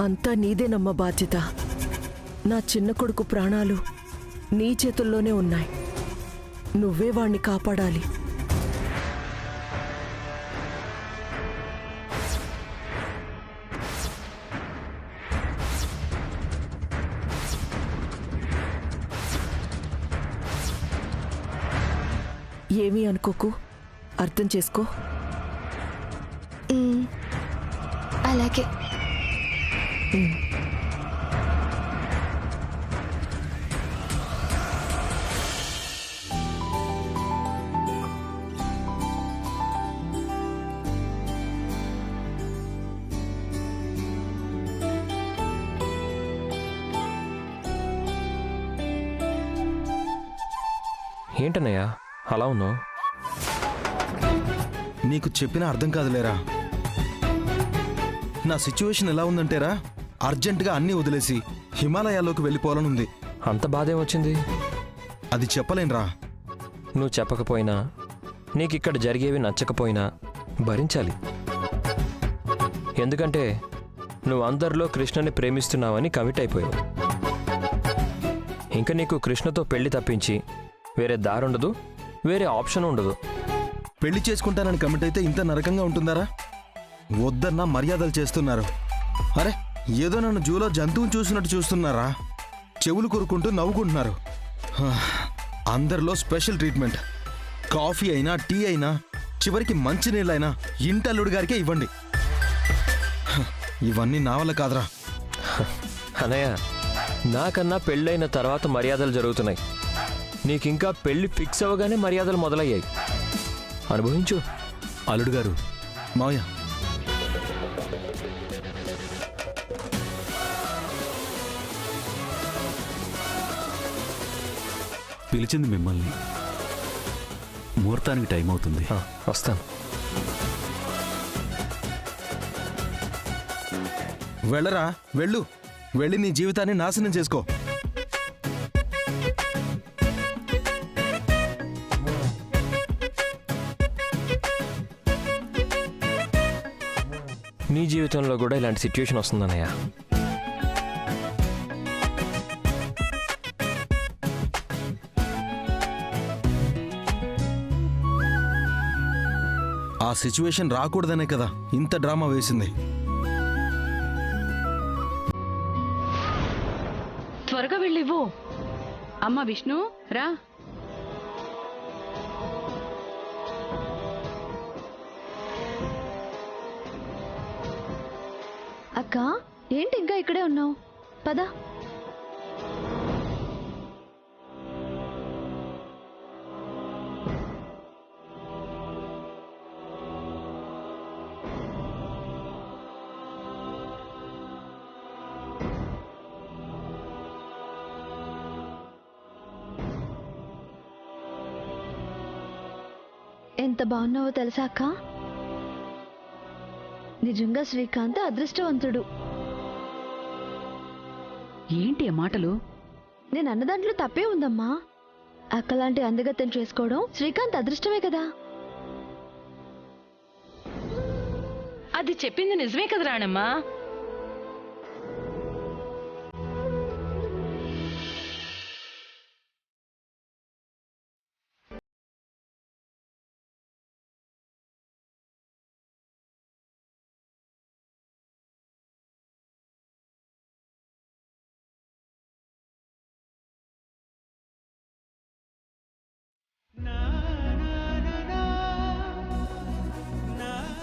అంతా నీదేనమ్మ బాధ్యత. నా చిన్న కొడుకు ప్రాణాలు నీ చేతుల్లోనే ఉన్నాయి. నువ్వే వాణ్ణి కాపాడాలి. ఏమీ అనుకోకు, అర్థం చేసుకో. అలాగే. ఏంటన్నయ్యా అలా ఉన్నావు? నీకు చెప్పినా అర్థం కాదులేరా. నా సిచ్యువేషన్ ఎలా ఉందంటేరా, అర్జెంటుగా అన్నీ వదిలేసి హిమాలయాల్లోకి వెళ్ళిపోవాలనుంది. అంత బాధేం వచ్చింది? అది చెప్పలేనురా. నువ్వు చెప్పకపోయినా, నీకిక్కడ జరిగేవి నచ్చకపోయినా భరించాలి. ఎందుకంటే నువ్వు అందరిలో కృష్ణని ప్రేమిస్తున్నావని కమిట్ అయిపోయావు. ఇంకా నీకు కృష్ణతో పెళ్లి తప్పించి వేరే దారుండదు, వేరే ఆప్షన్ ఉండదు. పెళ్లి చేసుకుంటానని కమిట్ అయితే ఇంత నరకంగా ఉంటుందారా? వద్దన్నా మర్యాదలు చేస్తున్నారు. అరే, ఏదో నన్ను జూలో జంతువుని చూసినట్టు చూస్తున్నారా? చెవులు కొరుకుంటూ నవ్వుకుంటున్నారు. అందరిలో స్పెషల్ ట్రీట్మెంట్. కాఫీ అయినా టీ అయినా చివరికి మంచినీళ్ళైనా ఇంటల్లుడి గారికే ఇవ్వండి. ఇవన్నీ నా వల్ల కాదురా. అనయ్య, నాకన్నా పెళ్ళైన తర్వాత మర్యాదలు జరుగుతున్నాయి. నీకింకా పెళ్లి ఫిక్స్ అవ్వగానే మర్యాదలు మొదలయ్యాయి. అనుభవించు. అల్లుడు గారు. మావయ్య, పిలిచింది మిమ్మల్ని. ముహూర్తానికి టైం అవుతుంది. వస్తాను. వెళ్ళరా, వెళ్ళు. వెళ్ళి నీ జీవితాన్ని నాశనం చేసుకో. నీ జీవితంలో కూడా ఇలాంటి సిచ్యువేషన్ వస్తుందన్నయ్య. ఆ సిచ్యువేషన్ రాకూడదనే కదా ఇంత డ్రామా వేసింది. త్వరగా వెళ్ళివ్వు. అమ్మా విష్ణు, రా. అక్క, ఏంటి ఇంకా ఇక్కడే ఉన్నావు? పద. ఎంత బాగున్నావో తెలుసా అక్క? నిజంగా శ్రీకాంత్ అదృష్టవంతుడు. ఏంటి ఆ మాటలు? నేను అన్న దాంట్లో తప్పే ఉందమ్మా. అక్కలాంటి అందగత్తెను చేసుకోవడం శ్రీకాంత్ అదృష్టమే కదా. అది చెప్పింది నిజమే కదా రాణమ్మా.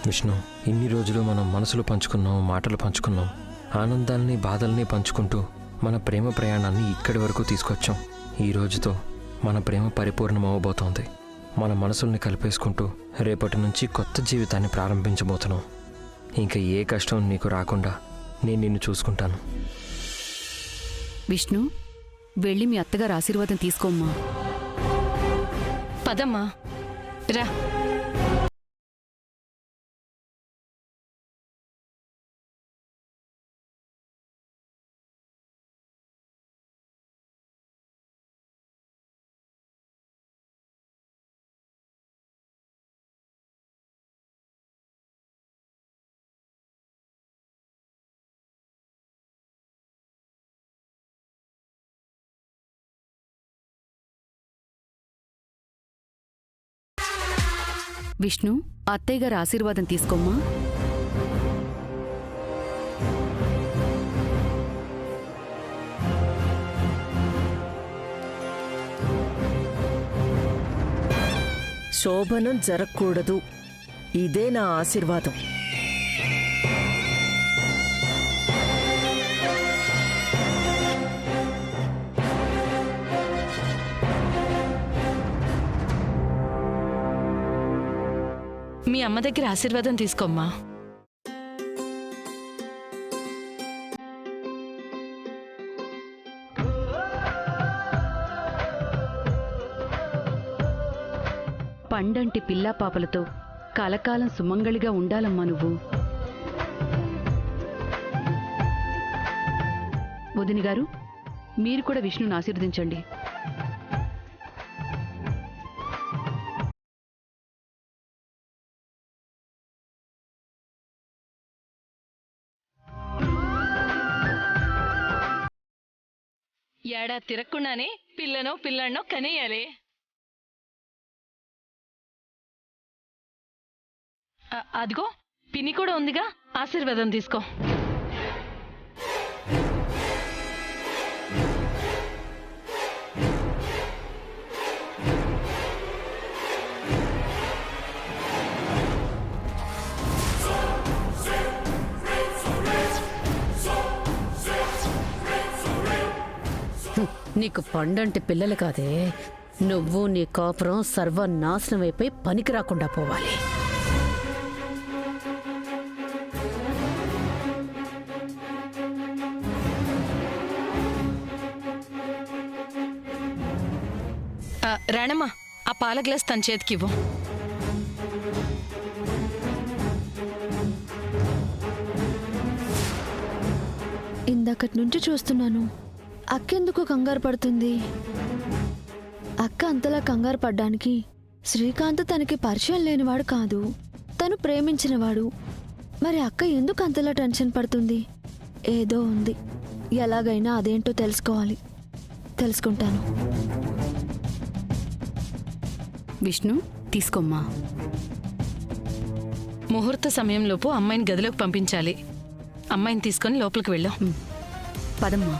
విష్ణు, ఇన్ని రోజులు మనం మనసులు పంచుకున్నాం, మాటలు పంచుకున్నాం, ఆనందాల్ని బాధల్ని పంచుకుంటూ మన ప్రేమ ప్రయాణాన్ని ఇక్కడి వరకు తీసుకొచ్చాం. ఈ రోజుతో మన ప్రేమ పరిపూర్ణమవబోతోంది. మన మనసుల్ని కలిపేసుకుంటూ రేపటి నుంచి కొత్త జీవితాన్ని ప్రారంభించబోతున్నాం. ఇంకా ఏ కష్టం నీకు రాకుండా నేను నిన్ను చూసుకుంటాను. విష్ణు, వెళ్ళి మీ అత్తగారు ఆశీర్వాదం తీసుకోమ్మా. పదమ్మా, రా. విష్ణు, అత్తయ్య గారి ఆశీర్వాదం తీసుకోమ్మా. శోభనం జరగకూడదు, ఇదే నా ఆశీర్వాదం. మీ అమ్మ దగ్గర ఆశీర్వాదం తీసుకోమ్మా. పండంటి పిల్లా పాపలతో కలకాలం సుమంగళిగా ఉండాలమ్మా నువ్వు. వదిని గారు, మీరు కూడా విష్ణుని ఆశీర్వదించండి. ఏడా తిరగకుండానే పిల్లనో పిల్లన్నో కనేయాలి. అదిగో పిన్ని కూడా ఉందిగా, ఆశీర్వాదం తీసుకో. నీకు పండంటి పిల్లలు కాదే, నువ్వు నీ కాపురం సర్వనాశనం అయిపోయి పనికి రాకుండా పోవాలి. రాణమ్మ, ఆ పాల గ్లాస్ తన చేతికివ్వు. ఇందాకటి నుంచి చూస్తున్నాను, అక్కెందుకు కంగారు పడుతుంది? అక్క అంతలా కంగారు పడ్డానికి శ్రీకాంత్ తనకి పరిచయం లేనివాడు కాదు, తను ప్రేమించినవాడు. మరి అక్క ఎందుకు అంతలా టెన్షన్ పడుతుంది? ఏదో ఉంది, ఎలాగైనా అదేంటో తెలుసుకోవాలి. తెలుసుకుంటాను. విష్ణు, తీసుకోమ్మా. ముహూర్త సమయంలోపు అమ్మాయిని గదిలోకి పంపించాలి. అమ్మాయిని తీసుకొని లోపలికి వెళ్ళు. పదమ్మా.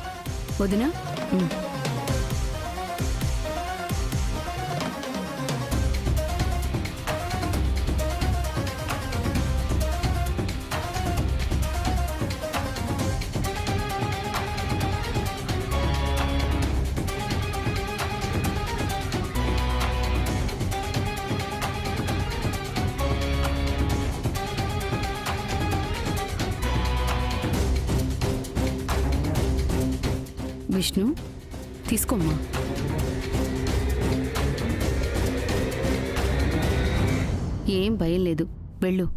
వదినా, విష్ణు, తీసుకోమ్మా. ఏం భయం లేదు, వెళ్ళు.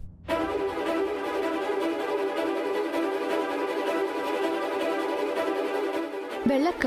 వెళ్ళక్క.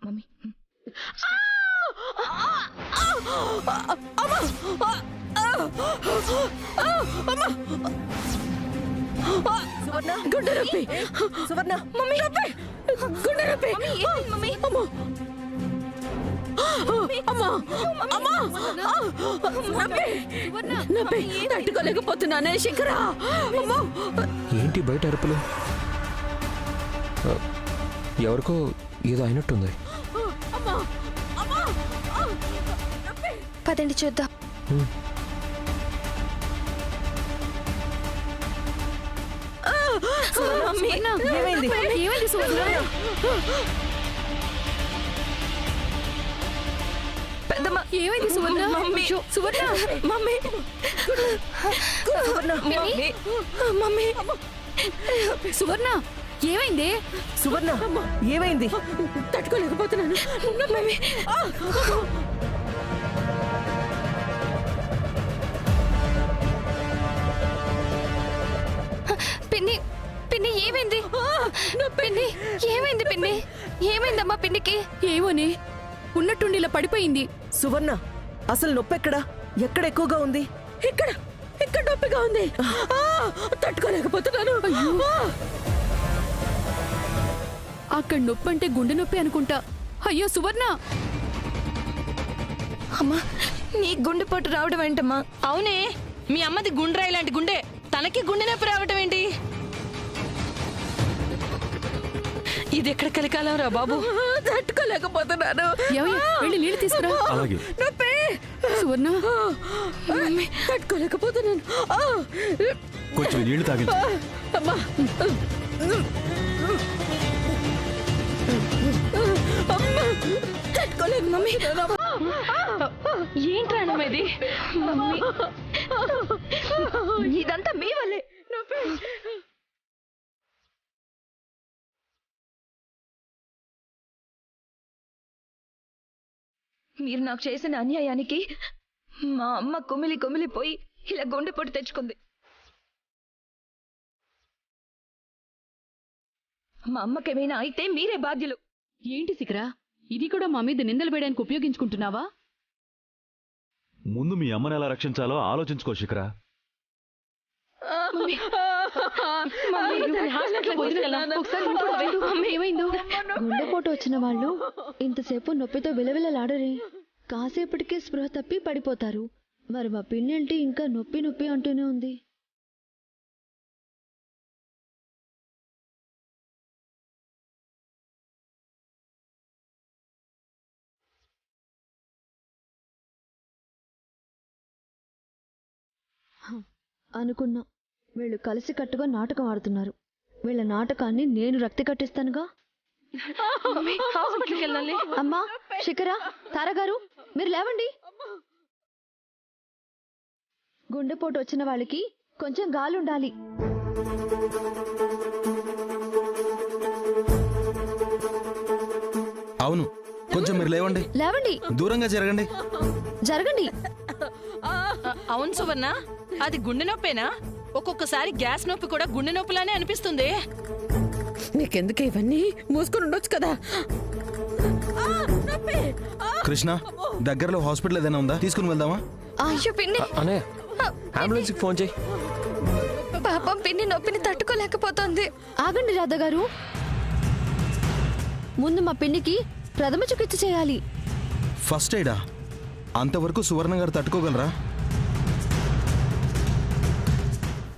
మమ్మీ, సువర్ణ, గుండె నొప్పి. సువర్ణ, మమ్మీ నొప్పి, గుండె నొప్పి. అమ్మా అమ్మా నొప్పి తట్టుకోలేకపోతున్నానే శంకరా. అమ్మా ఏంటి బయట అరుపులు? ఎవరికో ఏదో అయినట్టుంది. పదండి చూద్దాం. ఏమైంది? ఏమైంది సువర్ణ? పెద్దమ్మ ఏమైంది సువర్ణ? సువర్ణ మమ్మీ మమ్మీ సువర్ణ ఏమైంది? సువర్ణ ఏమైంది? తట్టుకోలేకపోతున్నాను. మమ్మీ పిన్ని పిన్ని ఏమైంది? పిన్ని ఏమైంది? పిన్ని ఏమైందమ్మా పిన్నికి? ఏమోనే ఉన్నట్టుండి ఇలా పడిపోయింది. సువర్ణ అసలు నొప్పి ఎక్కడ ఎక్కువగా ఉంది? ఇక్కడ ఇక్కడ నొప్పిగా ఉంది. తట్టుకోలేకపోతున్నాను. అక్కడ నొప్పి అంటే గుండె నొప్పి అనుకుంటా. అయ్యో సువర్ణ, అమ్మా నీ గుండెపోటు రావడం ఏంటమ్మా? అవునే, మీ అమ్మది గుండ్రాయి లాంటి గుండె, తనకి గుండె నొప్పి రావటం ఏంటి? ఇది ఎక్కడ కలికాలం రా బాబు. తట్టుకోలేకపోతున్నాను. వెళ్ళి నీళ్ళు తీసుకురా. అలాగే. నొప్పి సువర్ణ తట్టుకోలేకపోతున్నాను. కొంచెం నీళ్లు తాగించు. అమ్మా తట్టుకోలేదు మమ్మీ. ఏంట్రా ఇది? మమ్మీ ఇదంతా మీ వల్లే. మీరు నాకు చేసిన అన్యాయానికి మా అమ్మ కుమిలిపోయి ఇలా గుండెపోటు తెచ్చుకుంది. మా అమ్మకేమైనా అయితే మీరే బాధ్యులు. ఏంటి శిఖరా, ఇది కూడా మా మీద నిందలు వేయడానికి ఉపయోగించుకుంటున్నావా? ముందు మీ అమ్మని ఎలా రక్షించాలో ఆలోచించుకో శిఖరా. గుండెపోటు వచ్చిన వాళ్ళు ఇంతసేపు నొప్పితో విలవిలలాడరే, కాసేపటికే స్పృహ తప్పి పడిపోతారు. మరి మా పిన్నేంటి ఇంకా నొప్పి నొప్పి అంటూనే ఉంది. అనుకున్నా, వీళ్ళు కలిసి కట్టుగా నాటకం ఆడుతున్నారు. వీళ్ళ నాటకాన్ని నేను రక్తి కట్టిస్తానుగా. అమ్మా శిఖరా, తారగారు మీరు లేవండి. గుండెపోటు వచ్చిన వాళ్ళకి కొంచెం గాలుండాలి. అవును, కొంచెం మీరు లేవండి. లేవండి, దూరంగా జరగండి. జరగండి. అవును సువర్ణ, అది గుండె నొప్పేనా? ఒక్కొక్కసారి గ్యాస్ నొప్పి కూడా గుండె నొప్పిలానే అనిపిస్తుంది. నీకెందుకు ఇవన్నీ? మూసుకొని ఉండొచ్చు కదా. కృష్ణ, దగ్గరలో హాస్పిటల్ ఏదైనా ఉందా? తీసుకుని వెళ్దామా? అయ్యో పిన్ని, అనే అంబులెన్స్కి ఫోన్ చేయి. పాపం పిన్ని నొప్పిని తట్టుకోలేకపోతుంది. ఆగండి రాధా గారు, ముందు మా పిన్నికి ప్రథమ చికిత్స చేయాలి. ఫస్ట్ ఎయిడా? అంతవరకు సువర్ణ గారు తట్టుకోగలరా?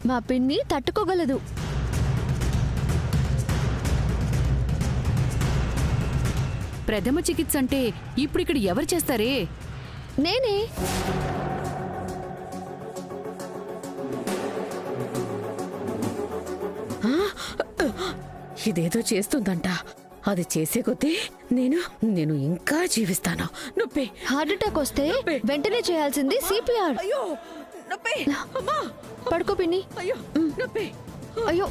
మా పిన్ని తట్టుకోగలదు. ప్రథమ చికిత్స అంటే ఇప్పుడు ఇక్కడ ఎవరు చేస్తారే? నేనే. ఇదేదో చేస్తుందంట. అది చేసే కొద్దీ నేను ఇంకా జీవిస్తాను. నొప్పి. హార్ట్ అటాక్ వస్తే వెంటనే చేయాల్సింది సిపిఆర్. అయ్యో నొప్పి. అమ్మా పడుకో పిన్ని. అయ్యో నొప్పి. అయ్యో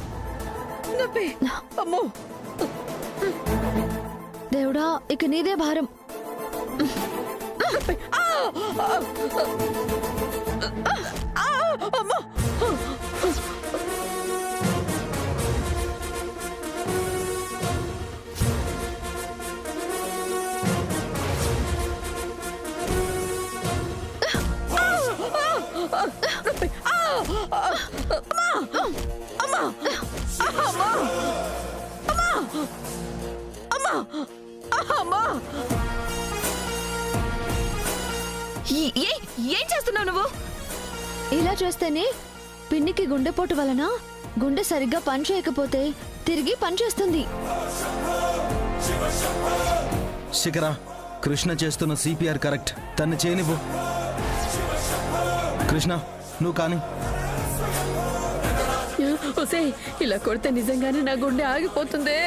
నొప్పి. అమ్మో దేవుడా, ఇక నీదే భారం. అమ్మో. ఏం చేస్తున్నావు నువ్వు? ఇలా చేస్తేనే పిన్నికి గుండెపోటు వలన గుండె సరిగ్గా పనిచేయకపోతే తిరిగి పనిచేస్తుంది. శిఖర, కృష్ణ చేస్తున్న సిపిఆర్ కరెక్ట్. తన్ని చేయనివ్వు. కృష్ణ, నువ్వు కానీ. ఒసే, ఇలా కొడితే నిజంగానే నా గుండె ఆగిపోతుంది.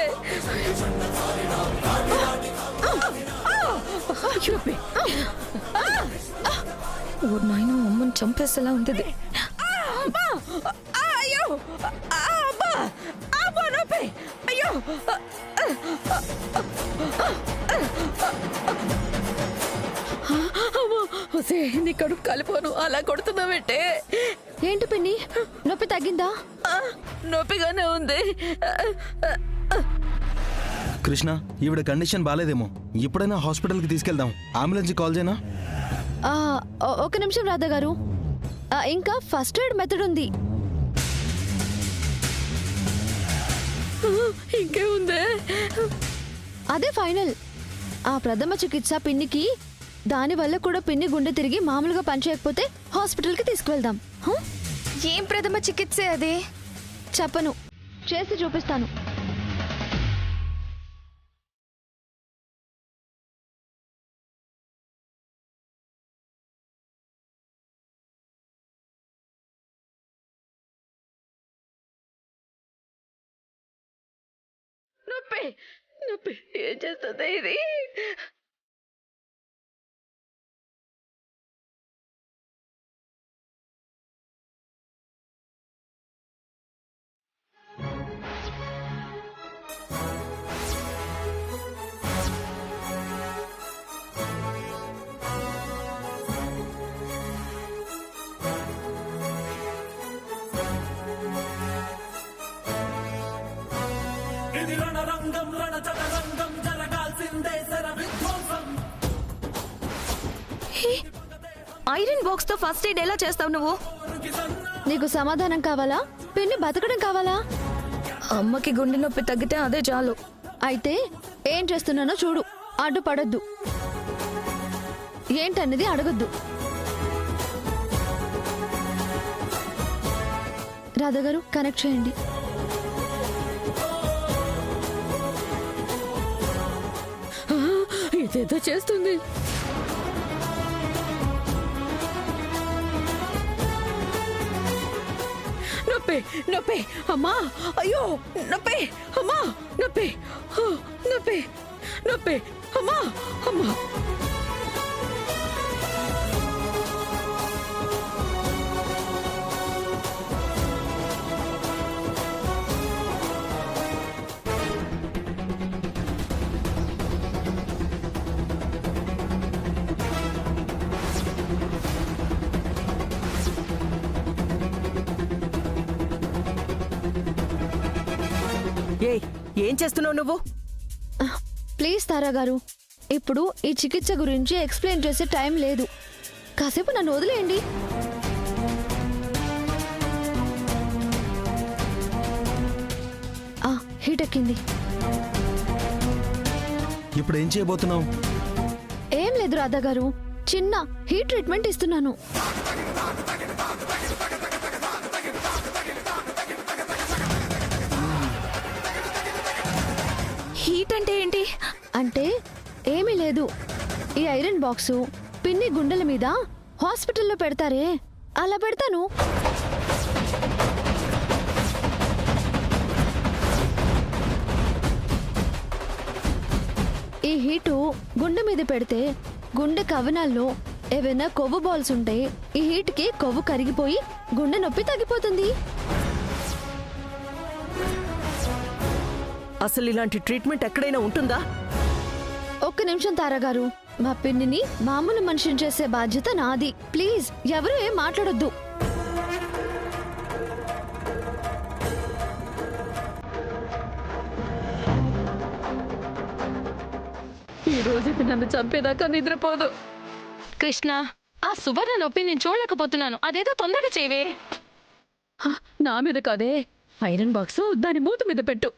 నాయన అమ్మని చంపేసేలా ఉంటుంది. అయ్యో ఒసే, నీ కడుపు కాలిపోను అలా కొడుతున్నావేంటే? ఏంటి పిన్ని, నొప్పి తగ్గిందా? నొప్పిగానే ఉంది. కృష్ణ, ఈవిడ కండిషన్ బాలేదేమో. ఇప్పుడైనా హాస్పిటల్కి తీసుకెళ్దాం. అంబులెన్స్కి కాల్ చేయనా? ఒక నిమిషం రాధా గారు, ఇంకా ఫస్ట్ ఎయిడ్ మెథడ్ ఉంది. ఇంకే ఉందే? అదే ఫైనల్. ఆ ప్రథమ చికిత్స పిన్నికి. దానివల్ల కూడా పిన్ని గుండె తిరిగి మామూలుగా పనిచేయకపోతే హాస్పిటల్కి తీసుకువెళ్దాం. ఏం ప్రథమ చికిత్సే అది? చెప్పను, చేసి చూపిస్తాను. నొప్పి నొప్పి ఏం చేస్తుంది ఇది? ఐరన్ బాక్స్ తో ఫస్ట్ ఎయిడ్ ఎలా చేస్తావు నువ్వు? నీకు సమాధానం కావాలా, పిన్ని బతకడం కావాలా? అమ్మకి గుండె నొప్పి తగ్గితే అదే చాలు. అయితే ఏం చేస్తున్నానో చూడు, అడ్డుపడొద్దు. ఏంటన్నది అడగొద్దు. రాధా గారు, కనెక్ట్ చేయండి. ఇదేదో చేస్తుంది. నొప్పి నొప్పి అమ్మా, అయ్యో నొప్పి అమ్మా, నొప్పి నొప్పి నొప్పి అమ్మా అమ్మా. ఏం చేస్తున్నావు నువ్వు? ప్లీజ్ తారా గారు, ఇప్పుడు ఈ చికిత్స గురించి ఎక్స్ప్లెయిన్ చేసే టైం లేదు. కాసేపు నన్ను వదిలేయండి. హీట్ ఎక్కింది. ఇప్పుడు ఏం చేయబోతున్నావు? ఏం లేదు రాధా గారు, చిన్న హీట్ ట్రీట్మెంట్ ఇస్తున్నాను. హీట్ అంటే ఏంటి? అంటే ఏమీ లేదు. ఈ ఐరన్ బాక్సు పిన్ని గుండెల మీద హాస్పిటల్లో పెడతారే, అలా పెడతాను. ఈ హీటు గుండె మీద పెడితే గుండె కవనాల్లో ఏవైనా కొవ్వు బాల్స్ ఉంటే ఈ హీట్కి కొవ్వు కరిగిపోయి గుండె నొప్పి తగ్గిపోతుంది. అసలు ఇలాంటి ట్రీట్మెంట్ ఎక్కడైనా ఉంటుందా? ఒక్క నిమిషం తారాగారు, మా పిన్నిని మామూలు మనిషిని చేసే బాధ్యత నాది. ప్లీజ్ ఎవరు ఏం మాట్లాడొద్దు. ఈ రోజు ఇది నన్ను చంపేదాకా నిద్రపోదు. కృష్ణ, ఆ సువర్ణ నొప్పి నేను చూడలేకపోతున్నాను. అదేదో తొందరగా చేయవే. నా మీద కాదే, ఐరన్ బాక్స్ దాని మూత మీద పెట్టు.